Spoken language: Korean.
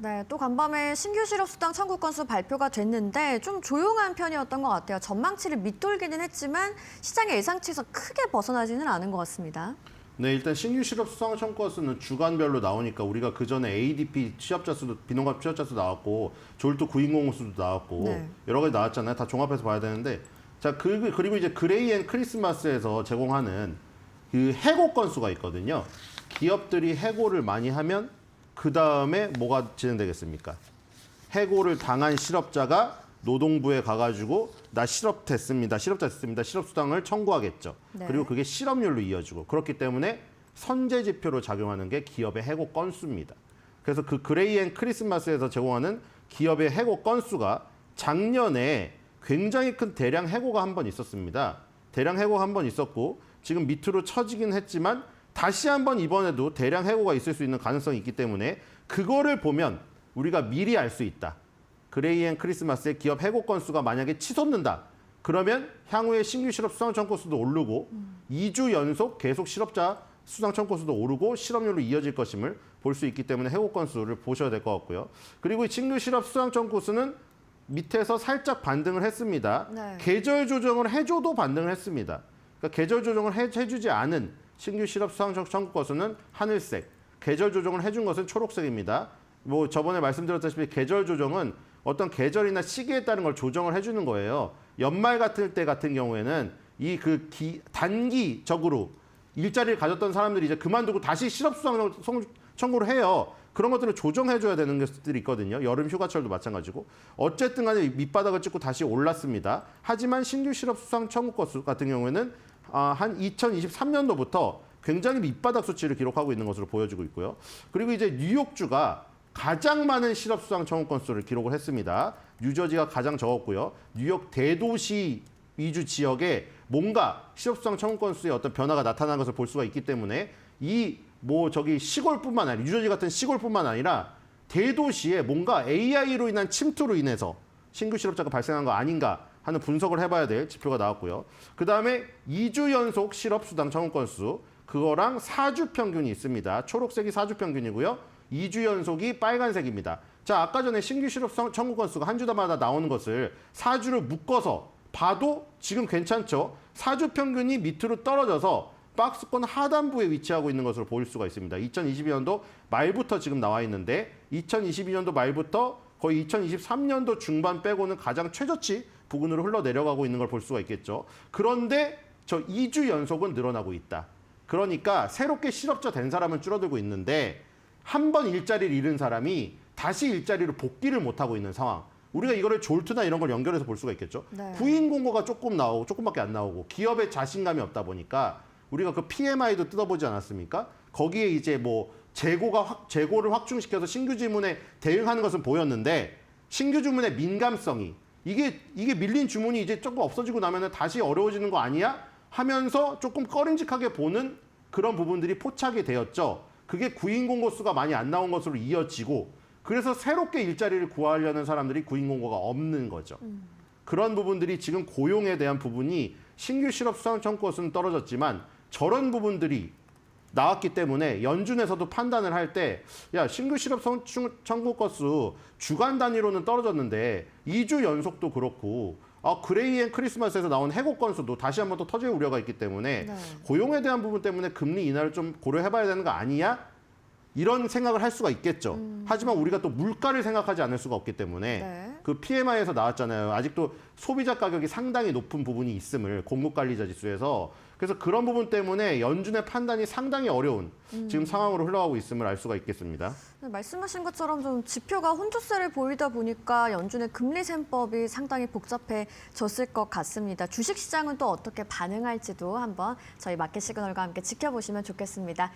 네, 또 간밤에 신규 실업수당 청구 건수 발표가 됐는데 좀 조용한 편이었던 것 같아요. 전망치를 밑돌기는 했지만 시장의 예상치에서 크게 벗어나지는 않은 것 같습니다. 네, 일단 신규 실업 수당 청구 건수는 주간별로 나오니까 우리가 그 전에 ADP 취업자 수도 비농업 취업자 수 나왔고 졸도 구인공고 수도 나왔고 네. 여러 가지 나왔잖아요. 다 종합해서 봐야 되는데 자 그리고 이제 그레이 앤 크리스마스에서 제공하는 그 해고 건수가 있거든요. 기업들이 해고를 많이 하면 그 다음에 뭐가 진행되겠습니까? 해고를 당한 실업자가 노동부에 가가지고 나 실업자 됐습니다. 실업수당을 청구하겠죠. 네. 그리고 그게 실업률로 이어지고 그렇기 때문에 선제 지표로 작용하는 게 기업의 해고 건수입니다. 그래서 그 그레이 앤 크리스마스에서 제공하는 기업의 해고 건수가 작년에 굉장히 큰 대량 해고가 한 번 있었습니다. 대량 해고가 한 번 있었고 지금 밑으로 처지긴 했지만 다시 한번 이번에도 대량 해고가 있을 수 있는 가능성이 있기 때문에 그거를 보면 우리가 미리 알 수 있다. 그레이 앤 크리스마스의 기업 해고 건수가 만약에 치솟는다. 그러면 향후에 신규 실업 수당 청구 건수도 오르고 2주 연속 계속 실업자 수당 청구 건수도 오르고 실업률로 이어질 것임을 볼 수 있기 때문에 해고 건수를 보셔야 될 것 같고요. 그리고 이 신규 실업 수당 청구 건수는 밑에서 살짝 반등을 했습니다. 네. 계절 조정을 해줘도 반등을 했습니다. 그러니까 계절 조정을 해주지 않은 신규 실업 수당 청구 건수는 하늘색, 계절 조정을 해준 것은 초록색입니다. 뭐 저번에 말씀드렸다시피 계절 조정은 어떤 계절이나 시기에 따른 걸 조정을 해주는 거예요. 연말 같은 때 같은 경우에는 단기적으로 일자리를 가졌던 사람들이 이제 그만두고 다시 실업 수당 청구를 해요. 그런 것들을 조정해줘야 되는 것들이 있거든요. 여름 휴가철도 마찬가지고. 어쨌든 간에 밑바닥을 찍고 다시 올랐습니다. 하지만 신규 실업 수당 청구 건수 같은 경우에는 한 2023년도부터 굉장히 밑바닥 수치를 기록하고 있는 것으로 보여지고 있고요. 그리고 이제 뉴욕주가 가장 많은 실업 수당 청구 건수를 기록을 했습니다. 뉴저지가 가장 적었고요. 뉴욕 대도시 위주 지역에 뭔가 실업 수당 청구 건수에 어떤 변화가 나타난 것을 볼 수가 있기 때문에 시골뿐만 아니라 뉴저지 같은 시골뿐만 아니라 대도시에 뭔가 AI로 인한 침투로 인해서 신규 실업자가 발생한 거 아닌가 하는 분석을 해봐야 될 지표가 나왔고요. 그 다음에 2주 연속 실업수당 청구 건수 그거랑 4주 평균이 있습니다. 초록색이 4주 평균이고요. 2주 연속이 빨간색입니다. 자, 아까 전에 신규 실업 청구 건수가 한 주마다 나오는 것을 4주를 묶어서 봐도 지금 괜찮죠? 4주 평균이 밑으로 떨어져서 박스권 하단부에 위치하고 있는 것으로 보일 수가 있습니다. 2022년도 말부터 지금 나와 있는데 2022년도 말부터 거의 2023년도 중반 빼고는 가장 최저치 부근으로 흘러내려가고 있는 걸 볼 수가 있겠죠. 그런데 저 2주 연속은 늘어나고 있다. 그러니까 새롭게 실업자 된 사람은 줄어들고 있는데 한 번 일자리를 잃은 사람이 다시 일자리로 복귀를 못하고 있는 상황. 우리가 이거를 졸트나 이런 걸 연결해서 볼 수가 있겠죠. 네. 구인 공고가 조금밖에 안 나오고 기업에 자신감이 없다 보니까 우리가 그 PMI도 뜯어보지 않았습니까? 거기에 이제 뭐 재고를 확충시켜서 신규 주문에 대응하는 것은 보였는데 신규 주문의 민감성이 이게 밀린 주문이 이제 조금 없어지고 나면은 다시 어려워지는 거 아니야? 하면서 조금 꺼림직하게 보는 그런 부분들이 포착이 되었죠. 그게 구인 공고 수가 많이 안 나온 것으로 이어지고 그래서 새롭게 일자리를 구하려는 사람들이 구인 공고가 없는 거죠. 그런 부분들이 지금 고용에 대한 부분이 신규 실업 수당 청구 건수는 떨어졌지만 저런 부분들이 나왔기 때문에 연준에서도 판단을 할 때 야 신규 실업 청구 건수 주간 단위로는 떨어졌는데 2주 연속도 그렇고 그레이 앤 크리스마스에서 나온 해고 건수도 다시 한번 또 터질 우려가 있기 때문에 네. 고용에 대한 부분 때문에 금리 인하를 좀 고려해봐야 되는 거 아니냐? 이런 생각을 할 수가 있겠죠. 하지만 우리가 또 물가를 생각하지 않을 수가 없기 때문에 네. 그 PMI에서 나왔잖아요. 아직도 소비자 가격이 상당히 높은 부분이 있음을 공급관리자 지수에서 그래서 그런 부분 때문에 연준의 판단이 상당히 어려운 지금 상황으로 흘러가고 있음을 알 수가 있겠습니다. 네, 말씀하신 것처럼 좀 지표가 혼조세를 보이다 보니까 연준의 금리 셈법이 상당히 복잡해졌을 것 같습니다. 주식시장은 또 어떻게 반응할지도 한번 저희 마켓 시그널과 함께 지켜보시면 좋겠습니다.